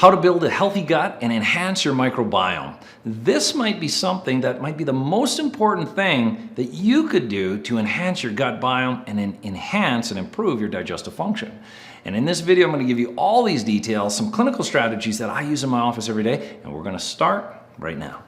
how to build a healthy gut and enhance your microbiome. This might be something that might be the most important thing that you could do to enhance your gut biome and enhance and improve your digestive function. And in this video, I'm going to give you all these details, some clinical strategies that I use in my office every day, and we're going to start right now.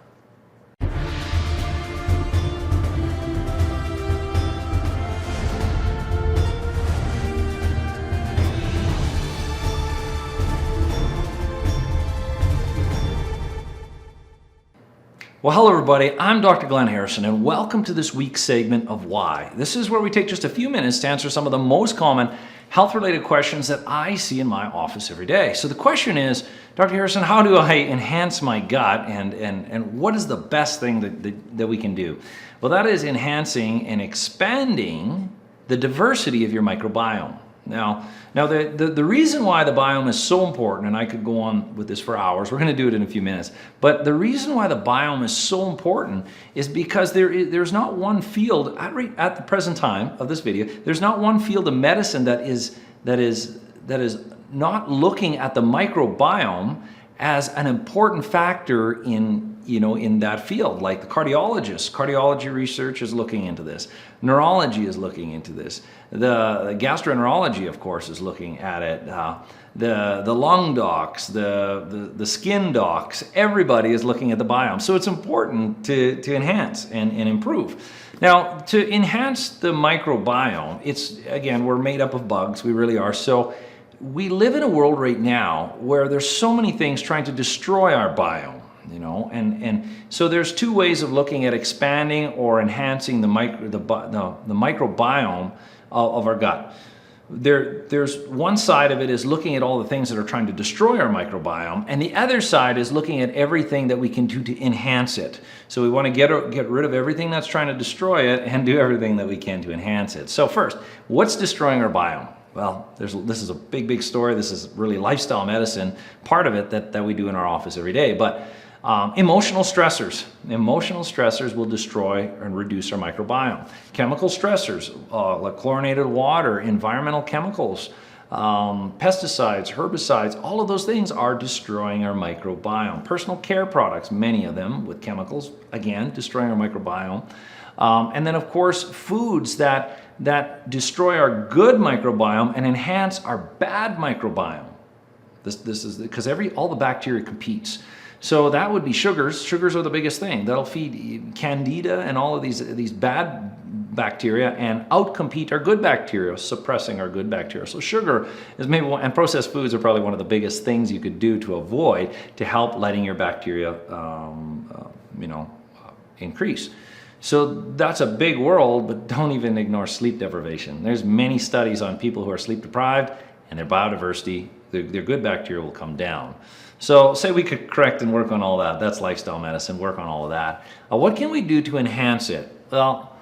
Well, hello everybody, I'm Dr. Glenn Harrison and welcome to this week's segment of Why. This is where we take just a few minutes to answer some of the most common health-related questions that I see in my office every day. So the question is, Dr. Harrison, how do I enhance my gut and what is the best thing that we can do? Well, that is enhancing and expanding the diversity of your microbiome. Now the reason why the biome is so important, and I could go on with this for hours, we're going to do it in a few minutes, but the reason why the biome is so important is because there's not one field, at the present time of this video, there's not one field of medicine that is not looking at the microbiome as an important factor in that field. Like the cardiology research is looking into this. Neurology is looking into this. The gastroenterology, of course, is looking at it. The lung docs, the skin docs, everybody is looking at the biome. So it's important to enhance and improve. Now, to enhance the microbiome, again, we're made up of bugs, we really are. So we live in a world right now where there's so many things trying to destroy our biome. And so there's two ways of looking at expanding or enhancing the microbiome of our gut. There's one side of it is looking at all the things that are trying to destroy our microbiome, and the other side is looking at everything that we can do to enhance it. So we want to get rid of everything that's trying to destroy it and do everything that we can to enhance it. So first, what's destroying our biome? Well, this is a big story. This is really lifestyle medicine, part of it that we do in our office every day. But emotional stressors. Emotional stressors will destroy and reduce our microbiome. Chemical stressors, like chlorinated water, environmental chemicals, pesticides, herbicides, all of those things are destroying our microbiome. Personal care products, many of them with chemicals, again, destroying our microbiome. And then, of course, foods that destroy our good microbiome and enhance our bad microbiome. This is because all the bacteria competes. So that would be sugars. Sugars are the biggest thing. That'll feed candida and all of these bad bacteria and outcompete our good bacteria, suppressing our good bacteria. So sugar is maybe one, and processed foods are probably one of the biggest things you could do to avoid to help letting your bacteria, increase. So that's a big world, but don't even ignore sleep deprivation. There's many studies on people who are sleep deprived and their biodiversity, their good bacteria will come down. So say we could correct and work on all that. That's lifestyle medicine, work on all of that. What can we do to enhance it? Well,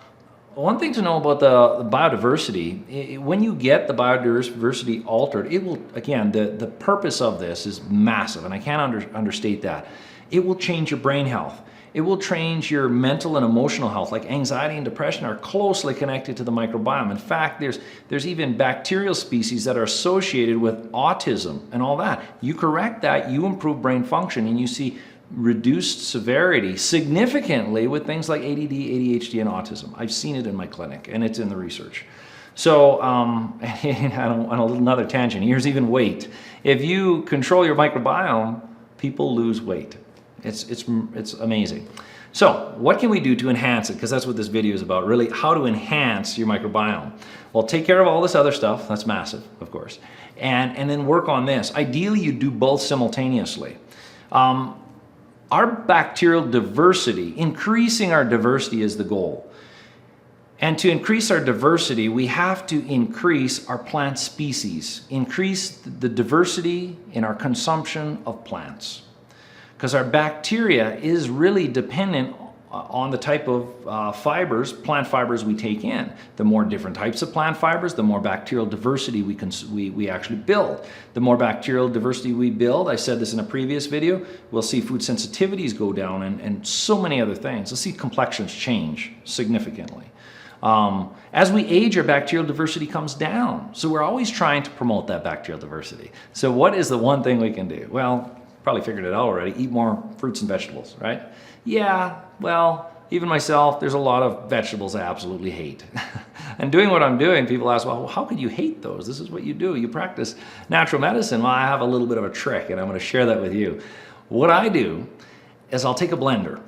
one thing to know about the biodiversity, when you get the biodiversity altered, it will, again, the purpose of this is massive, and I can't understate that. It will change your brain health. It will change your mental and emotional health, like anxiety and depression are closely connected to the microbiome. In fact, there's even bacterial species that are associated with autism and all that. You correct that, you improve brain function, and you see reduced severity significantly with things like ADD, ADHD, and autism. I've seen it in my clinic, and it's in the research. So, on another tangent, here's even weight. If you control your microbiome, people lose weight. It's amazing. So what can we do to enhance it? Because that's what this video is about, really how to enhance your microbiome. Well, take care of all this other stuff. That's massive, of course. And then work on this. Ideally, you do both simultaneously. Our bacterial diversity, increasing our diversity is the goal. And to increase our diversity, we have to increase our plant species, increase the diversity in our consumption of plants. Because our bacteria is really dependent on the type of fibers, plant fibers we take in. The more different types of plant fibers, the more bacterial diversity we actually build. The more bacterial diversity we build, I said this in a previous video, we'll see food sensitivities go down and so many other things. We'll see complexions change significantly. As we age, our bacterial diversity comes down. So we're always trying to promote that bacterial diversity. So what is the one thing we can do? Well, probably figured it out already, eat more fruits and vegetables, right? Yeah, well, even myself, there's a lot of vegetables I absolutely hate. And doing what I'm doing, people ask, well, how could you hate those? This is what you do. You practice natural medicine. Well, I have a little bit of a trick, and I'm going to share that with you. What I do is I'll take a blender.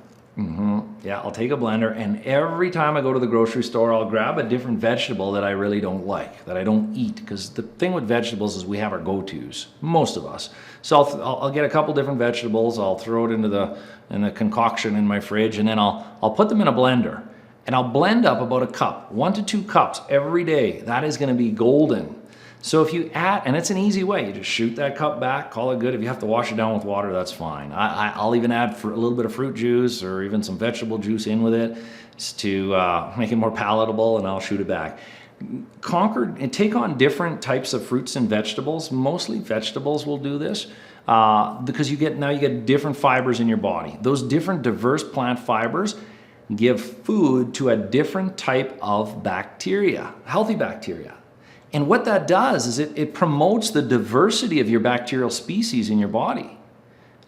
Yeah, I'll take a blender, and every time I go to the grocery store, I'll grab a different vegetable that I really don't like, that I don't eat. Because the thing with vegetables is we have our go-tos, most of us. So I'll get a couple different vegetables, I'll throw it into the concoction in my fridge, and then I'll put them in a blender. And I'll blend up about a cup, 1 to 2 cups every day. That is going to be golden. So if you add, and it's an easy way, you just shoot that cup back, call it good. If you have to wash it down with water, that's fine. I'll even add a little bit of fruit juice or even some vegetable juice in with it to make it more palatable, and I'll shoot it back. Conquer and take on different types of fruits and vegetables. Mostly vegetables will do this because you get different fibers in your body. Those different diverse plant fibers give food to a different type of bacteria, healthy bacteria. And what that does is it promotes the diversity of your bacterial species in your body,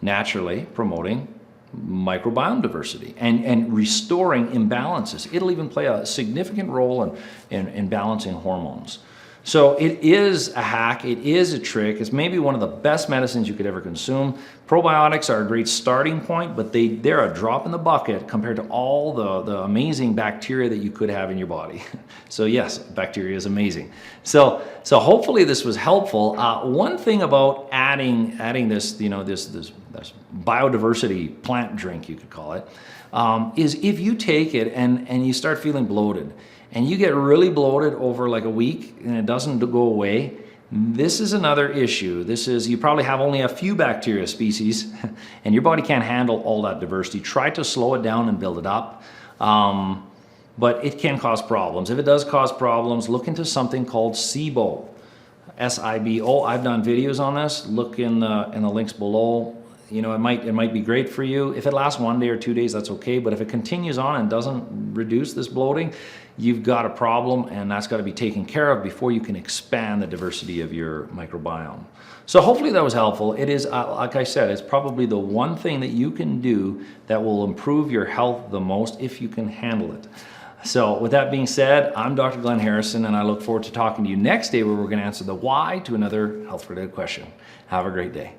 naturally promoting microbiome diversity and restoring imbalances. It'll even play a significant role in balancing hormones. So it is a hack, it is a trick, it's maybe one of the best medicines you could ever consume. Probiotics are a great starting point, but they're a drop in the bucket compared to all the amazing bacteria that you could have in your body. So yes, bacteria is amazing. So hopefully this was helpful. One thing about adding this, this biodiversity plant drink, you could call it, is if you take it and you start feeling bloated, and you get really bloated over like a week and it doesn't go away, this is another issue. You probably have only a few bacteria species and your body can't handle all that diversity. Try to slow it down and build it up. But it can cause problems. If it does cause problems, look into something called SIBO, S-I-B-O. I've done videos on this. Look in the links below. It might be great for you. If it lasts 1 day or 2 days, that's okay. But if it continues on and doesn't reduce this bloating, you've got a problem, and that's got to be taken care of before you can expand the diversity of your microbiome. So hopefully that was helpful. It is, like I said, it's probably the one thing that you can do that will improve your health the most if you can handle it. So with that being said, I'm Dr. Glenn Harrison, and I look forward to talking to you next day where we're going to answer the why to another health-related question. Have a great day.